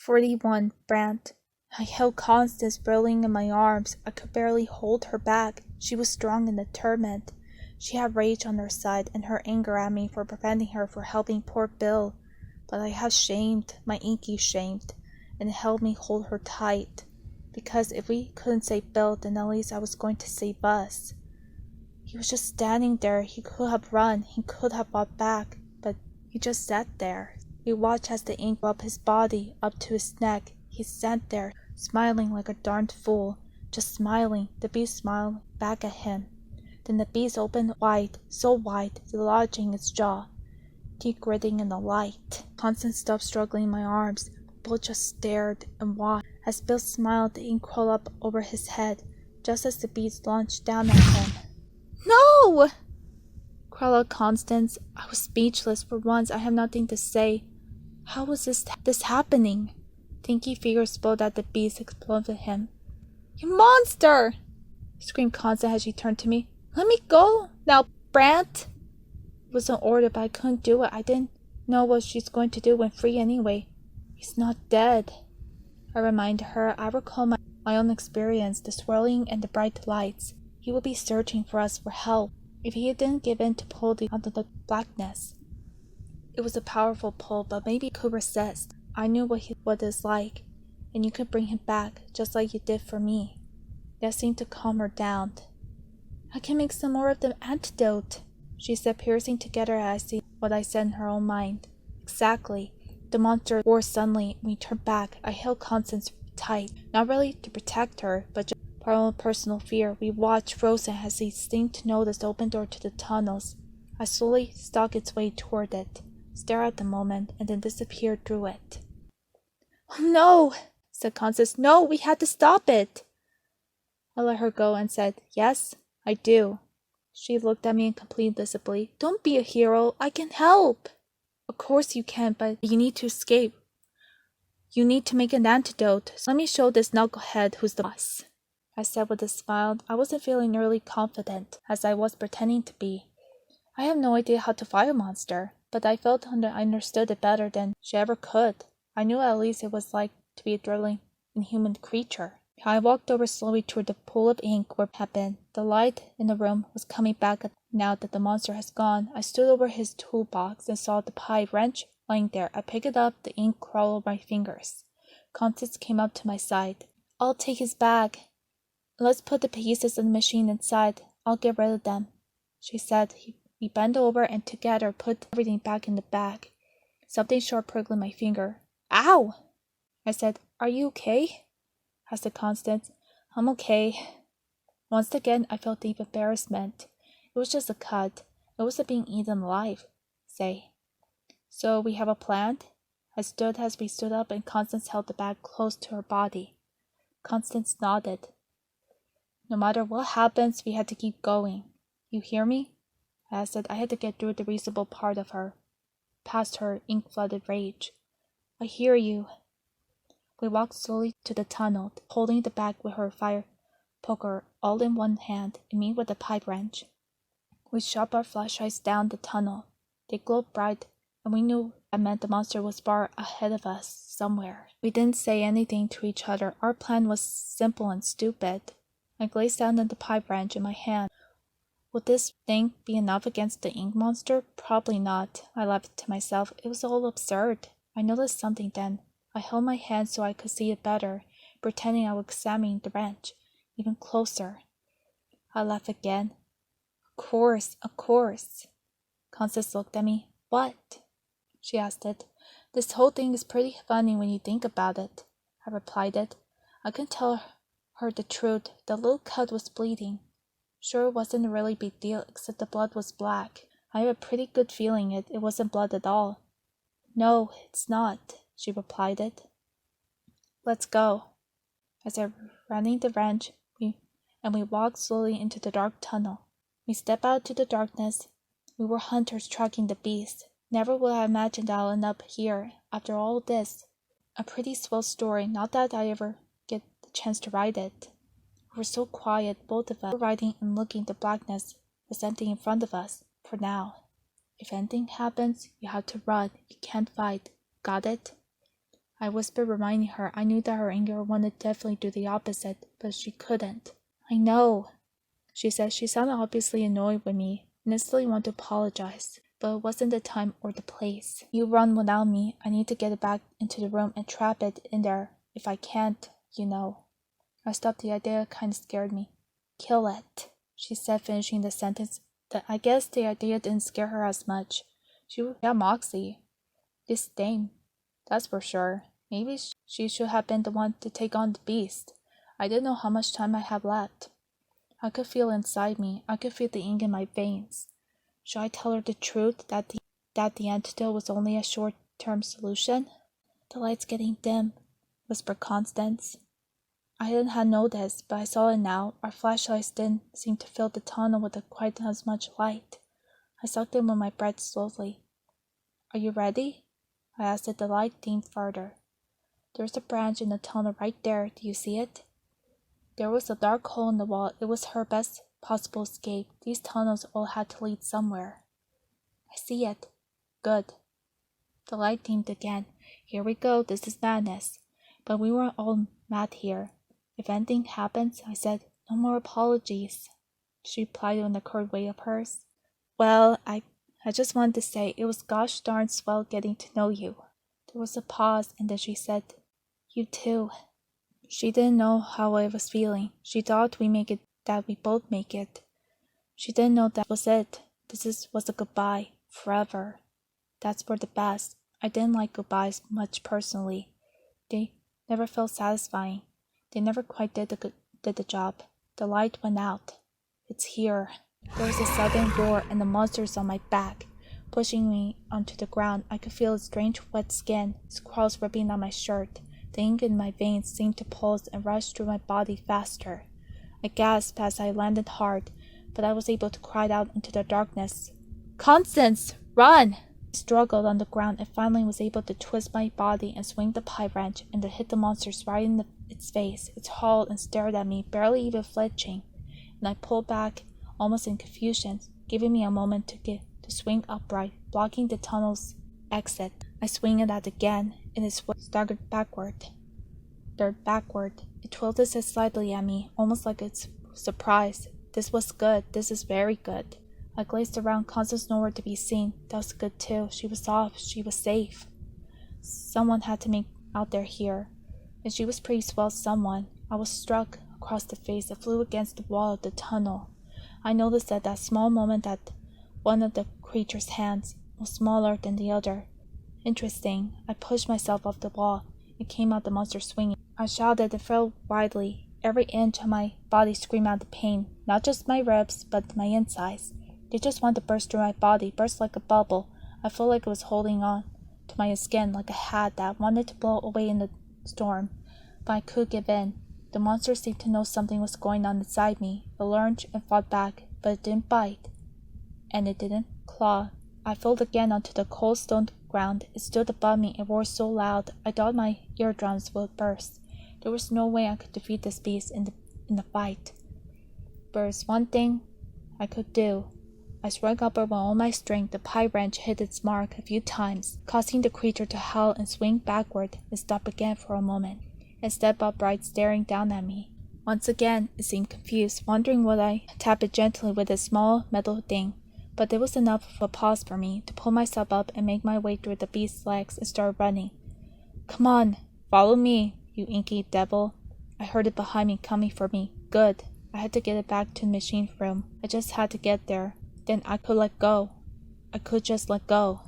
41. Brant. I held Constance rolling in my arms. I could barely hold her back. She was strong and determined. She had rage on her side and her anger at me for preventing her from helping poor Bill. But I had shamed, my inky shamed, and it held me hold her tight. Because if we couldn't save Bill, then at least I was going to save us. He was just standing there. He could have run. He could have fought back. But he just sat there. We watched as the ink rubbed his body up to his neck. He sat there, smiling like a darned fool. Just smiling. The beast smiled back at him. Then the beast opened wide, so wide, dislodging its jaw, teeth gritting in the light. Constance stopped struggling in my arms. Bill just stared and watched. As Bill smiled, the ink crawled up over his head, just as the beast launched down at him. "No!" cried out Constance. I was speechless. For once, I had nothing to say. How was this happening? Dinky fingers spoiled at the beast, exploded him. "You monster!" screamed Constance as she turned to me. "Let me go now, Brant!" It was an order, but I couldn't do it. I didn't know what she's going to do when free anyway. "He's not dead," I reminded her. I recall my own experience, the swirling and the bright lights. He would be searching for us for help if he didn't give in to pull out of the blackness. It was a powerful pull, but maybe he could resist. I knew what it's like, and you could bring him back, just like you did for me. That seemed to calm her down. "I can make some more of the antidote," she said, piercing together as I see what I said in her own mind. Exactly. The monster roared suddenly, and we turned back. I held Constance tight, not really to protect her, but just for our own personal fear. We watched, frozen, as he seemed to notice the open door to the tunnels. I slowly stalked its way toward it, stared at the moment, and then disappeared through it. "Oh no!" said Constance. "No, we had to stop it!" I let her go and said, "Yes, I do." She looked at me in complete disbelief. "Don't be a hero. I can help." "Of course you can, but you need to escape. You need to make an antidote. So let me show this knucklehead who's the boss," I said with a smile. I wasn't feeling nearly confident, as I was pretending to be. I have no idea how to fight a monster, but I felt I understood it better than she ever could. I knew at least it was like to be a drooling, inhuman creature. I walked over slowly toward the pool of ink where it had been. The light in the room was coming back now that the monster has gone. I stood over his toolbox and saw the pie wrench lying there. I picked it up, the ink crawled over my fingers. Constance came up to my side. "I'll take his bag. Let's put the pieces of the machine inside. I'll get rid of them," she said. We bent over and together put everything back in the bag. Something sharp pricked my finger. "Ow!" I said. "Are you okay?" asked Constance. "I'm okay." Once again, I felt deep embarrassment. It was just a cut. It wasn't being eaten alive, say. "So we have a plan?" I stood as we stood up, and Constance held the bag close to her body. Constance nodded. "No matter what happens, we had to keep going. You hear me?" I said. I had to get through the reasonable part of her, past her ink-flooded rage. "I hear you." We walked slowly to the tunnel, holding the bag with her fire poker all in one hand and me with the pipe wrench. We shot our flashlights down the tunnel. They glowed bright, and we knew that meant the monster was far ahead of us somewhere. We didn't say anything to each other. Our plan was simple and stupid. I gazed down at the pipe wrench in my hand. Would this thing be enough against the ink monster? Probably not. I laughed to myself. It was all absurd. I noticed something then. I held my hand so I could see it better, pretending I was examining the wrench, even closer. I laughed again. Of course. Constance looked at me. "What?" she asked it. "This whole thing is pretty funny when you think about it," I replied it. I couldn't tell her the truth. The little cut was bleeding. Sure, it wasn't a really big deal, except the blood was black. I had a pretty good feeling it wasn't blood at all. "No, it's not," she replied it. "Let's go," I said, running the wrench, and we walked slowly into the dark tunnel. We stepped out to the darkness. We were hunters tracking the beast. Never would I imagined I'll end up here, after all this. A pretty swell story, not that I ever get the chance to write it. We were so quiet, both of us, writing and looking. The blackness was empty in front of us, for now. If anything happens, you have to run. You can't fight. Got it? I whispered, reminding her I knew that her anger wanted to definitely do the opposite, but she couldn't. I know, she said. She sounded obviously annoyed with me and instantly wanted to apologize, but it wasn't the time or the place. You run without me. I need to get it back into the room and trap it in there. If I can't, you know. I stopped. The idea kind of scared me. Kill it, she said, finishing the sentence. I guess the idea didn't scare her as much. She had moxie. Disdain, that's for sure. Maybe she should have been the one to take on the beast. I didn't know how much time I had left. I could feel inside me. I could feel the ink in my veins. Should I tell her the truth, that the antidote was only a short-term solution? The light's getting dim, whispered Constance. I hadn't noticed, but I saw it now. Our flashlights didn't seem to fill the tunnel with quite as much light. I sucked in with my breath slowly. Are you ready? I asked as the light dimmed further. There's a branch in the tunnel right there. Do you see it? There was a dark hole in the wall. It was her best possible escape. These tunnels all had to lead somewhere. I see it. Good. The light dimmed again. Here we go. This is madness. But we weren't all mad here. If anything happens, I said, no more apologies. She replied in a curt way of hers. Well, I just wanted to say it was gosh darn swell getting to know you. There was a pause, and then she said, you too. She didn't know how I was feeling. She thought that we both make it. She didn't know that was it. Was a goodbye. Forever. That's for the best. I didn't like goodbyes much personally. They never felt satisfying. They never quite did the job. The light went out. It's here. There was a sudden roar, and the monster's on my back, pushing me onto the ground. I could feel its strange wet skin, its claws ripping on my shirt. The ink in my veins seemed to pulse and rush through my body faster. I gasped as I landed hard, but I was able to cry out into the darkness. Constance, run! I struggled on the ground and finally was able to twist my body and swing the pie wrench and to hit the monster right in its face. It hauled and stared at me, barely even flinching, and I pulled back almost in confusion, giving me a moment to swing upright, blocking the tunnel's exit. I swing it out again, and it staggered backward. It tilted slightly at me, almost like it's surprised. This was good. This is very good. I glazed around. Constance nowhere to be seen. That was good too. She was off. She was safe. Someone had to make out there here, and she was pretty swell someone. I was struck across the face and flew against the wall of the tunnel. I noticed at that small moment that one of the creature's hands was smaller than the other. Interesting. I pushed myself off the wall and came out the monster swinging. I shouted and fell wildly. Every inch of my body screamed out the pain, not just my ribs, but my insides. They just wanted to burst through my body, burst like a bubble. I felt like it was holding on to my skin like a hat that wanted to blow away in the storm, but I could give in. The monster seemed to know something was going on inside me. It lunged and fought back, but it didn't bite, and it didn't claw. I fell again onto the cold stone ground. It stood above me and roared so loud I thought my eardrums would burst. There was no way I could defeat this beast in the fight. But there's one thing I could do. I swung upward with all my strength. The pie wrench hit its mark a few times, causing the creature to howl and swing backward and stop again for a moment, and step upright, staring down at me. Once again, it seemed confused, wondering would I tap it gently with a small metal thing. But there was enough of a pause for me to pull myself up and make my way through the beast's legs and start running. Come on, follow me, you inky devil. I heard it behind me, coming for me. Good. I had to get it back to the machine room. I just had to get there. Then I could let go. I could just let go.